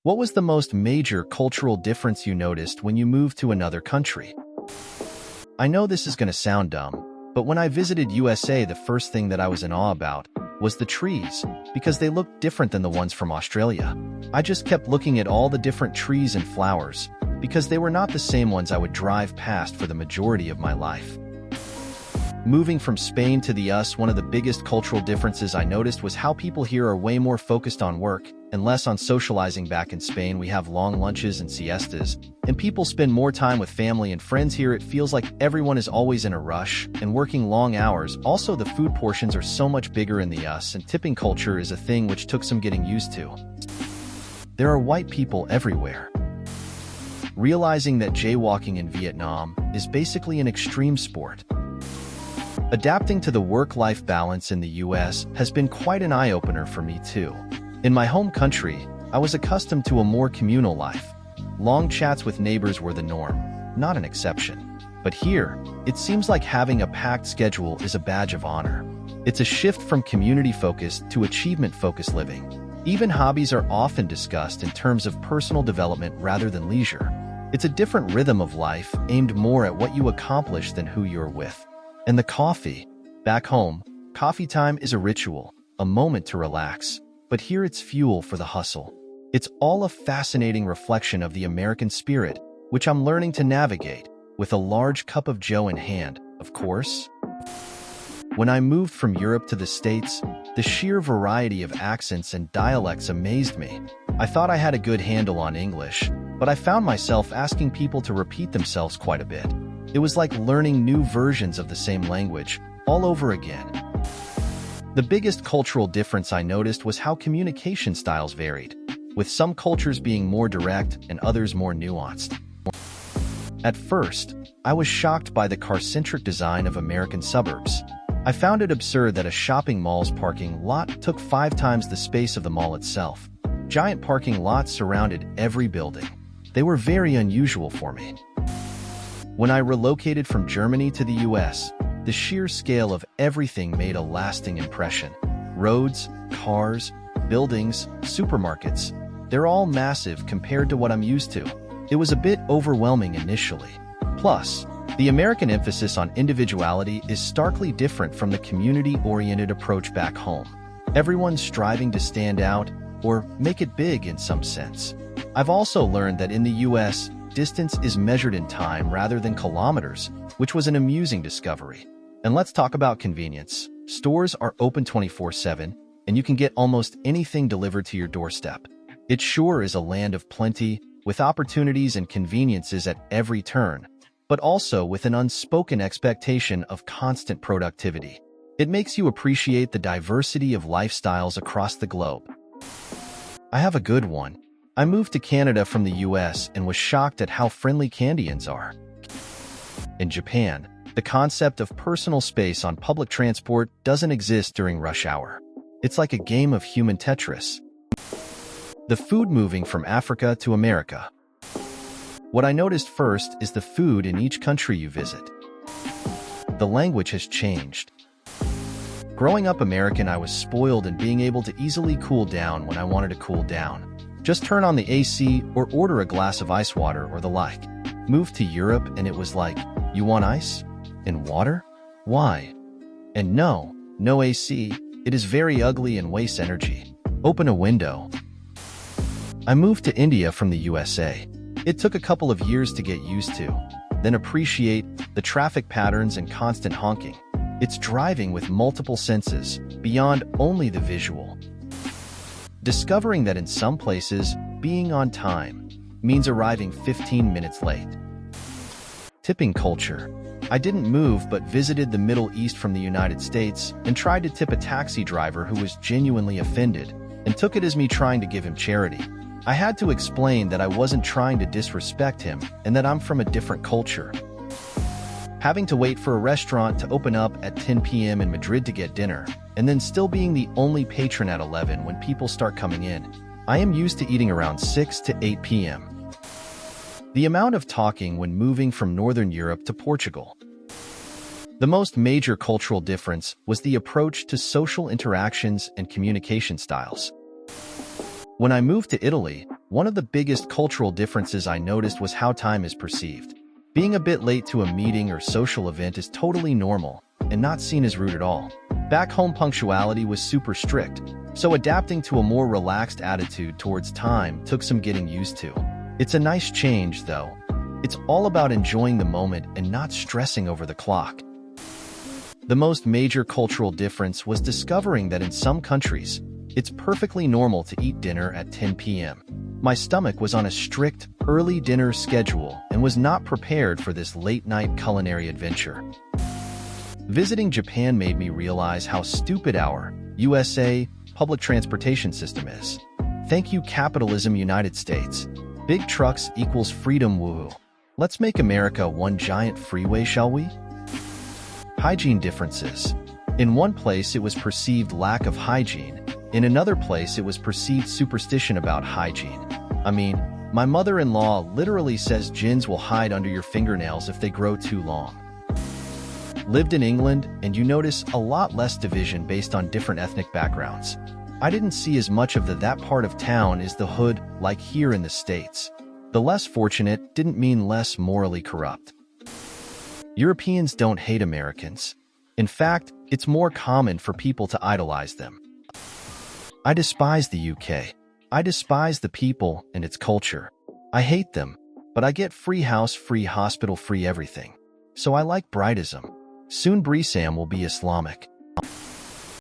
What was the most major cultural difference you noticed when you moved to another country? I know this is going to sound dumb, but when I visited USA, the first thing that I was in awe about was the trees, because they looked different than the ones from Australia. I just kept looking at all the different trees and flowers, because they were not the same ones I would drive past for the majority of my life. Moving from Spain to the US, one of the biggest cultural differences I noticed was how people here are way more focused on work and less on socializing. Back in Spain, we have long lunches and siestas, and people spend more time with family and friends. Here, it feels like everyone is always in a rush and working long hours. Also, the food portions are so much bigger in the US, and tipping culture is a thing which took some getting used to. There are white people everywhere. Realizing that jaywalking in Vietnam is basically an extreme sport. Adapting to the work-life balance in the US has been quite an eye-opener for me too. In my home country, I was accustomed to a more communal life. Long chats with neighbors were the norm, not an exception. But here, it seems like having a packed schedule is a badge of honor. It's a shift from community-focused to achievement-focused living. Even hobbies are often discussed in terms of personal development rather than leisure. It's a different rhythm of life aimed more at what you accomplish than who you're with. And the coffee. Back home, coffee time is a ritual, a moment to relax. But here it's fuel for the hustle. It's all a fascinating reflection of the American spirit, which I'm learning to navigate, with a large cup of joe in hand, of course. When I moved from Europe to the States, the sheer variety of accents and dialects amazed me. I thought I had a good handle on English, but I found myself asking people to repeat themselves quite a bit. It was like learning new versions of the same language, all over again. The biggest cultural difference I noticed was how communication styles varied, with some cultures being more direct and others more nuanced. At first, I was shocked by the car-centric design of American suburbs. I found it absurd that a shopping mall's parking lot took 5 times the space of the mall itself. Giant parking lots surrounded every building. They were very unusual for me. When I relocated from Germany to the US, the sheer scale of everything made a lasting impression. Roads, cars, buildings, supermarkets, they're all massive compared to what I'm used to. It was a bit overwhelming initially. Plus, the American emphasis on individuality is starkly different from the community-oriented approach back home. Everyone's striving to stand out, or make it big in some sense. I've also learned that in the US, distance is measured in time rather than kilometers, which was an amusing discovery. And let's talk about convenience. Stores are open 24/7, and you can get almost anything delivered to your doorstep. It sure is a land of plenty, with opportunities and conveniences at every turn, but also with an unspoken expectation of constant productivity. It makes you appreciate the diversity of lifestyles across the globe. I have a good one. I moved to Canada from the US and was shocked at how friendly Canadians are. In Japan, the concept of personal space on public transport doesn't exist during rush hour. It's like a game of human Tetris. The food moving from Africa to America. What I noticed first is the food in each country you visit. The language has changed. Growing up American, I was spoiled in being able to easily cool down when I wanted to cool down. Just turn on the AC or order a glass of ice water or the like. Moved to Europe and it was like, you want ice? And water? Why? And no AC. It is very ugly and wastes energy. Open a window. I moved to India from the USA. It took a couple of years to get used to, then appreciate the traffic patterns and constant honking. It's driving with multiple senses, beyond only the visual. Discovering that in some places, being on time means arriving 15 minutes late. Tipping culture. I didn't move but visited the Middle East from the United States and tried to tip a taxi driver who was genuinely offended and took it as me trying to give him charity. I had to explain that I wasn't trying to disrespect him and that I'm from a different culture. Having to wait for a restaurant to open up at 10 p.m. in Madrid to get dinner, and then still being the only patron at 11 when people start coming in. I am used to eating around 6 to 8 p.m. The amount of talking when moving from Northern Europe to Portugal. The most major cultural difference was the approach to social interactions and communication styles. When I moved to Italy, One of the biggest cultural differences I noticed was how time is perceived. Being a bit late to a meeting or social event is totally normal and not seen as rude at all. Back home, punctuality was super strict, so adapting to a more relaxed attitude towards time took some getting used to. It's a nice change, though. It's all about enjoying the moment and not stressing over the clock. The most major cultural difference was discovering that in some countries, it's perfectly normal to eat dinner at 10 p.m. My stomach was on a strict, early dinner schedule and was not prepared for this late-night culinary adventure. Visiting Japan made me realize how stupid our USA public transportation system is. Thank you, capitalism, United States. Big trucks equals freedom, woohoo. Let's make America one giant freeway, shall we? Hygiene differences. In one place, it was perceived lack of hygiene. In another place, it was perceived superstition about hygiene. I mean, my mother-in-law literally says gins will hide under your fingernails if they grow too long. Lived in England, and you notice a lot less division based on different ethnic backgrounds. I didn't see as much of that part of town is the hood like here in the States. The less fortunate didn't mean less morally corrupt. Europeans don't hate Americans. In fact, it's more common for people to idolize them. I despise the UK. I despise the people and its culture. I hate them, but I get free house, free hospital, free everything. So I like Brightism. Soon Brisam will be Islamic.